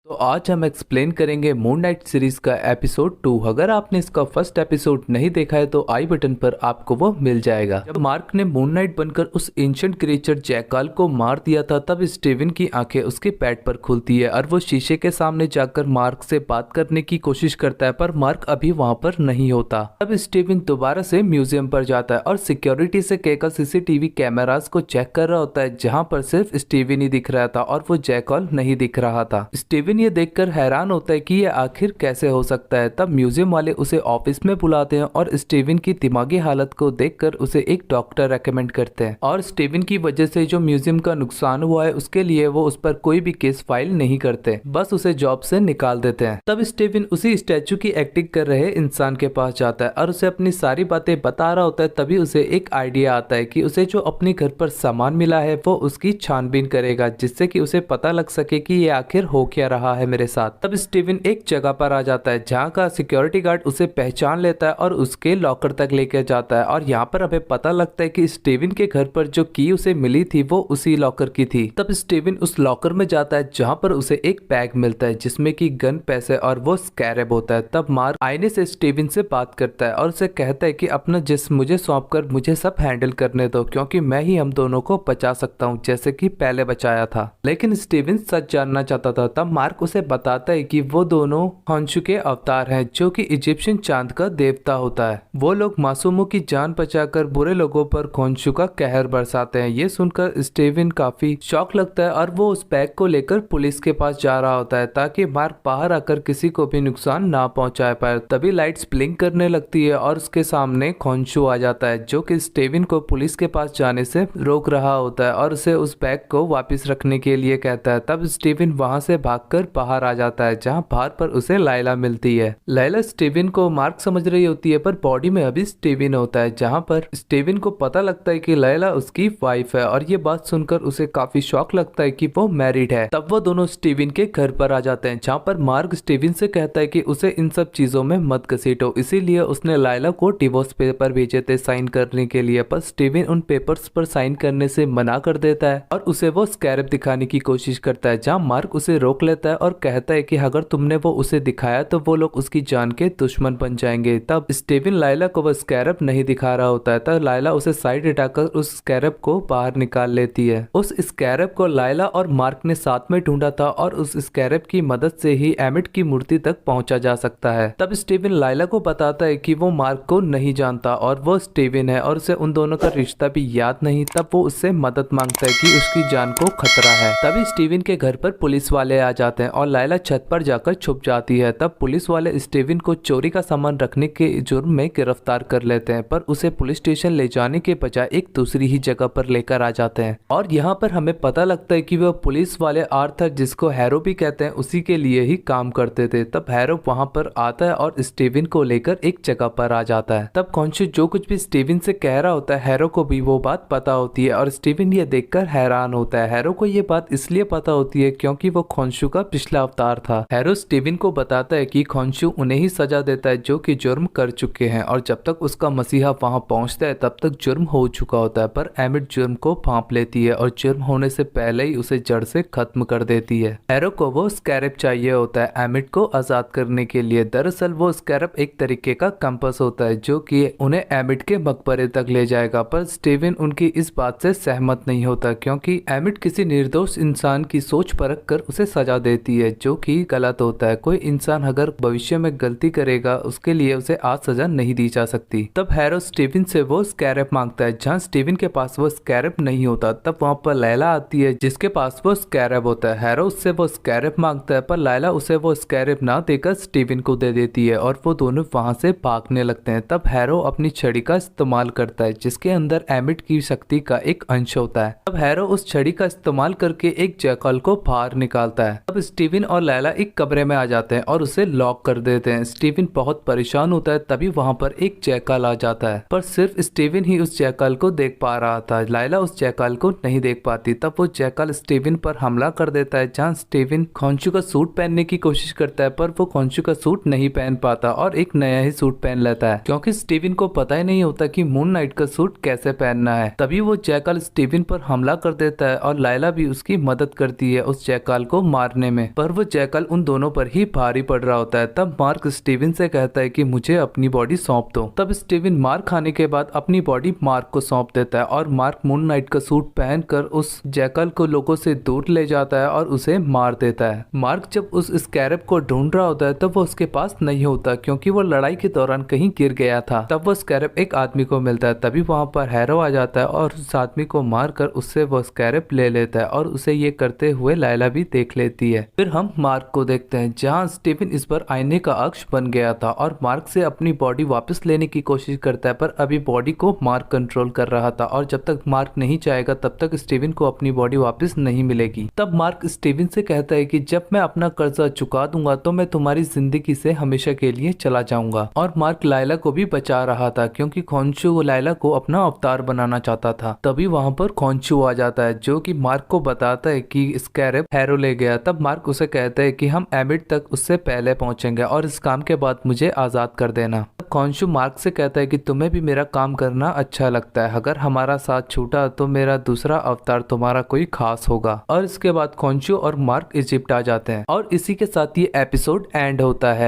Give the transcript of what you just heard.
तो आज हम एक्सप्लेन करेंगे मून नाइट सीरीज का एपिसोड 2। अगर आपने इसका फर्स्ट एपिसोड नहीं देखा है तो आई बटन पर आपको वो मिल जाएगा। जब मार्क ने मून नाइट बनकर उस एंशिएंट क्रिएचर जैकाल को मार दिया था तब स्टीवन की आंखें उसके पेट पर खुलती है और वो शीशे के सामने जाकर मार्क से बात करने की कोशिश करता है, पर मार्क अभी वहां पर नहीं होता। तब स्टीवन दोबारा से म्यूजियम पर जाता है और सिक्योरिटी से कहकर सीसीटीवी कैमरास को चेक कर रहा होता है, जहाँ पर सिर्फ स्टीवन ही दिख रहा था और वो जैकाल नहीं दिख रहा था। स्टीवन ये देखकर हैरान होता है कि ये आखिर कैसे हो सकता है। तब म्यूजियम वाले उसे ऑफिस में बुलाते हैं और स्टीवन की दिमागी हालत को देखकर उसे एक डॉक्टर रेकमेंड करते हैं और स्टीवन की वजह से जो म्यूजियम का नुकसान हुआ है उसके लिए वो उस पर कोई भी केस फाइल नहीं करते, बस उसे जॉब से निकाल देते हैं। तब स्टीवन उसी स्टैचू की एक्टिंग कर रहे इंसान के पास जाता है और उसे अपनी सारी बातें बता रहा होता है। तभी उसे एक आइडिया आता है कि उसे जो अपने घर पर सामान मिला है वो उसकी छानबीन करेगा, जिससे कि उसे पता लग सके कि ये आखिर हो क्या रहा है मेरे साथ। तब स्टीवन एक जगह पर आ जाता है जहाँ का सिक्योरिटी गार्ड उसे पहचान लेता है और उसके लॉकर तक लेकर जाता है और यहाँ पर हमें पता लगता है कि स्टीवन के घर पर जो की उसे मिली थी वो उसी लॉकर की थी। तब स्टीवन उस लॉकर में जाता है जहाँ पर उसे एक बैग मिलता है जिसमें की गन, पैसे और वो स्कैरेब होता है। तब मार्क आईने से स्टीवन से बात करता है और उसे कहता है कि अपना जिस्म मुझे सौंप कर मुझे सब हैंडल करने दो, क्योंकि मैं ही हम दोनों को बचा सकता हूँ जैसे कि पहले बचाया था। लेकिन स्टीवन सच जानना चाहता था। तब मार्क उसे बताता है कि वो दोनों खॉन्शु के अवतार हैं, जो कि इजिप्शियन चांद का देवता होता है। वो लोग मासूमों की जान बचाकर बुरे लोगों पर खॉन्शु का कहर बरसाते हैं। ये सुनकर स्टीवन काफी शॉक लगता है और वो उस बैग को लेकर पुलिस के पास जा रहा होता है ताकि मार्क बाहर आकर किसी को भी नुकसान ना पहुंचा पाए। तभी लाइट्स ब्लिंक करने लगती है और उसके सामने खॉन्शु आ जाता है, जो कि स्टीवन को पुलिस के पास जाने से रोक रहा होता है और उसे उस बैग को वापस रखने के लिए कहता है। तब स्टीवन वहां से भागकर बाहर आ जाता है जहां बाहर पर उसे लाइला मिलती है। लाइला स्टीवन को मार्क समझ रही होती है, पर बॉडी में अभी स्टीवन होता है। जहां पर स्टीवन को पता लगता है कि लाइला उसकी वाइफ है और ये बात सुनकर उसे काफी शॉक लगता है कि वो मैरिड है। तब वो दोनों स्टीवन के घर पर आ जाते हैं जहां पर मार्क स्टीवन से कहता है कि उसे इन सब चीजों में मत घसीटो, इसीलिए उसने लाइला को डिवोर्स पेपर भेजे थे साइन करने के लिए, पर स्टीवन उन पेपर्स पर साइन करने से मना कर देता है और उसे वो स्कैरेब दिखाने की कोशिश करता है, जहां मार्क उसे रोक लेता है और कहता है कि अगर तुमने वो उसे दिखाया तो वो लोग उसकी जान के दुश्मन बन जाएंगे। तब स्टीवन लाइला को वो स्कैरेब नहीं दिखा रहा होता है, तब लाइला उसे साइड हटाकर उस स्कैरेब को बाहर निकाल लेती है। उस स्कैरेब को लाइला और मार्क ने साथ में ढूंढा था और उस स्कैरेब की मदद से ही एमिट की मूर्ति तक पहुंचा जा सकता है। तब स्टीवन लाइला को बताता है कि वो मार्क को नहीं जानता और वो स्टीवन है और उसे उन दोनों का रिश्ता भी याद नहीं। तब वो उससे मदद मांगता है कि उसकी जान को खतरा है। तभी स्टीवन के घर पर पुलिस वाले आ जाते हैं और लाइला छत पर जाकर छुप जाती है। तब पुलिस वाले स्टीवन को चोरी का सामान रखने के जुर्म में गिरफ्तार कर लेते हैं, पर उसे पुलिस स्टेशन ले जाने के बजाय एक दूसरी ही जगह पर लेकर आ जाते हैं और यहाँ पर हमें पता लगता है कि वह पुलिस वाले आर्थर, जिसको हैरो भी कहते हैं, उसी के लिए ही काम करते थे। तब हैरो वहाँ पर आता है और स्टीवन को लेकर एक जगह पर आ जाता है। तब खॉन्शु जो कुछ भी स्टीवन से कह रहा होता है हैरो को भी वो बात पता होती है और स्टीवन ये देखकर हैरान होता है। हैरो को ये बात इसलिए पता होती है क्योंकि वो खॉन्शु का पिछला अवतार था। हैरो स्टीवन को बताता है कि खॉन्शु उन्हें ही सजा देता है जो कि जुर्म कर चुके हैं और जब तक उसका मसीहा वहां पहुंचता है तब तक जुर्म हो चुका होता है, पर एमिट जुर्म को भांप लेती है और जुर्म होने से पहले ही उसे जड़ से खत्म कर देती है। हैरो को वो स्कैरेब चाहिए होता है एमिट को आजाद करने के लिए। दरअसल वो स्कैरेब एक तरीके का कंपास होता है जो कि उन्हें एमिट के मकबरे तक ले जाएगा, पर स्टीवन उनकी इस बात से सहमत नहीं होता क्योंकि एमिट किसी निर्दोष इंसान की सोच परख कर उसे सजा देती है, जो कि गलत होता है। कोई इंसान अगर भविष्य में गलती करेगा उसके लिए उसे आज सजा नहीं दी जा सकती। तब हैरो स्टीवन से वो स्कैरेब मांगता है जहाँ स्टीवन के पास वो स्कैरेब नहीं होता। तब वहाँ पर लैला आती है जिसके पास वो स्कैरेब होता है। हैरो उससे वो स्कैरेब मांगता है पर लैला उसे वो स्कैरेब ना देकर स्टीवन को दे देती है और वो दोनों वहाँ से भागने लगते हैं। तब हैरो अपनी छड़ी का इस्तेमाल करता है जिसके अंदर एमिट की शक्ति का एक अंश होता है। तब हैरो उस छड़ी का इस्तेमाल करके एक जैकाल को बाहर निकालता है। तब स्टीवन और लैला एक कमरे में आ जाते हैं और उसे लॉक कर देते हैं। स्टीवन बहुत परेशान होता है। तभी वहाँ पर एक जैकाल आ जाता है, पर सिर्फ स्टीवन ही उस जैकाल को देख पा रहा था। लैला उस जैकाल को नहीं देख पाती। तब वो जैकाल स्टीवन पर हमला कर देता है जहाँ स्टीवन खॉन्शु का सूट पहनने की कोशिश करता है, पर वो खॉन्शु का सूट नहीं पहन पाता और एक नया ही सूट पहन लेता है क्योंकि स्टीवन को पता ही नहीं होता कि मून नाइट का सूट कैसे पहनना है। तभी वो जैकाल स्टीवन पर हमला कर देता है और लाइला भी उसकी मदद करती है उस जैकाल को मारने बचाने में, पर वो जैकल उन दोनों पर ही भारी पड़ रहा होता है। तब मार्क स्टीवन से कहता है कि मुझे अपनी बॉडी सौंप दो। तब स्टीवन मार खाने के बाद अपनी बॉडी मार्क को सौंप देता है और मार्क मून नाइट का सूट पहनकर उस जैकल को लोगों से दूर ले जाता है और उसे मार देता है। मार्क जब उस स्कैरब को ढूंढ रहा होता है तब वो उसके पास नहीं होता, क्योंकि वो लड़ाई के दौरान कहीं गिर गया था। तब वो स्कैरब एक आदमी को मिलता है। तभी वहां पर हैरो आ जाता है और उस आदमी को मारकर उससे वो स्कैरब ले लेता है और उसे ये करते हुए लायला भी देख लेती है। फिर हम मार्क को देखते हैं जहाँ स्टीवन इस बार आईने का अक्ष बन गया था और मार्क से अपनी बॉडी वापस लेने की कोशिश करता है, पर अभी बॉडी को मार्क कंट्रोल कर रहा था और जब तक मार्क नहीं चाहेगा तब तक स्टीवन को अपनी बॉडी वापस नहीं मिलेगी। तब मार्क स्टीवन से कहता है कि जब मैं अपना कर्जा चुका दूंगा तो मैं तुम्हारी जिंदगी से हमेशा के लिए चला जाऊंगा। और मार्क लायला को भी बचा रहा था क्योंकि खोंशू लायला को अपना अवतार बनाना चाहता था। तभी वहां पर खोंशू आ जाता है जो कि मार्क को बताता है कि स्कैरब हैरो ले गया। तब मार्क उसे कहता है कि हम एमिट तक उससे पहले पहुंचेंगे और इस काम के बाद मुझे आजाद कर देना। खोंशू मार्क से कहता है कि तुम्हें भी मेरा काम करना अच्छा लगता है, अगर हमारा साथ छूटा तो मेरा दूसरा अवतार तुम्हारा कोई खास होगा। और इसके बाद खोंशू और मार्क इजिप्ट आ जाते हैं और इसी के साथ ये एपिसोड एंड होता है।